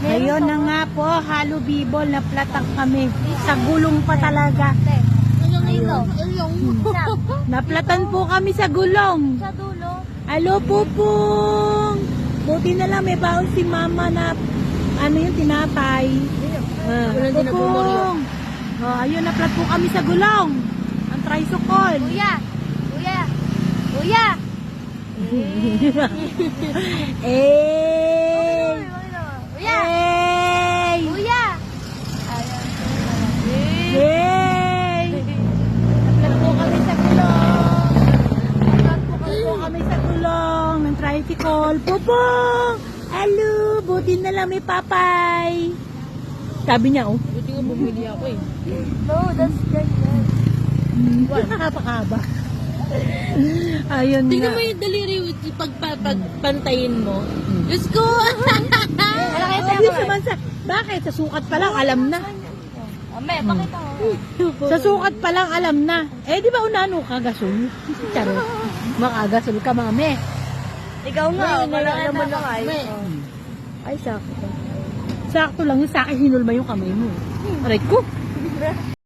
Ayun na nga po, halo bibol, naplatak kami. Sa gulong pa talaga. Naplatan po kami sa gulong. Sa dulo. Alo, Pupong! Buti na lang may baon si Mama na ano yung tinapay. Pupong! Oh, ayun, naplat po kami sa gulong. Ang tricycle. Kuya! Kuya! Kuya! Eh! Kuya! Eh! Kuya! Yay! Naplat po kami sa gulong. Naplat po kami sa gulong ng tricycle. Pupong! Alo, buti na lang may papay. Sabi niya, oh. Buti nga bumili ako eh. No, that's good. Nakapakaba. Ayun Tingnan nga. mo yung daliri pagpantayin mo. Diyos ko! Obvious naman sa... Bakit? Sa sukat pa lang, alam na. Ame, pakita mo. Sa sukat pa lang, alam na. Eh, di ba unano ka gasol? Charo. Makagasol ka, mami. Ikaw nga, wala naman ako. Ay, sakto. Sakto lang yung sa akin, hinulma yung kamay mo. Aray ko.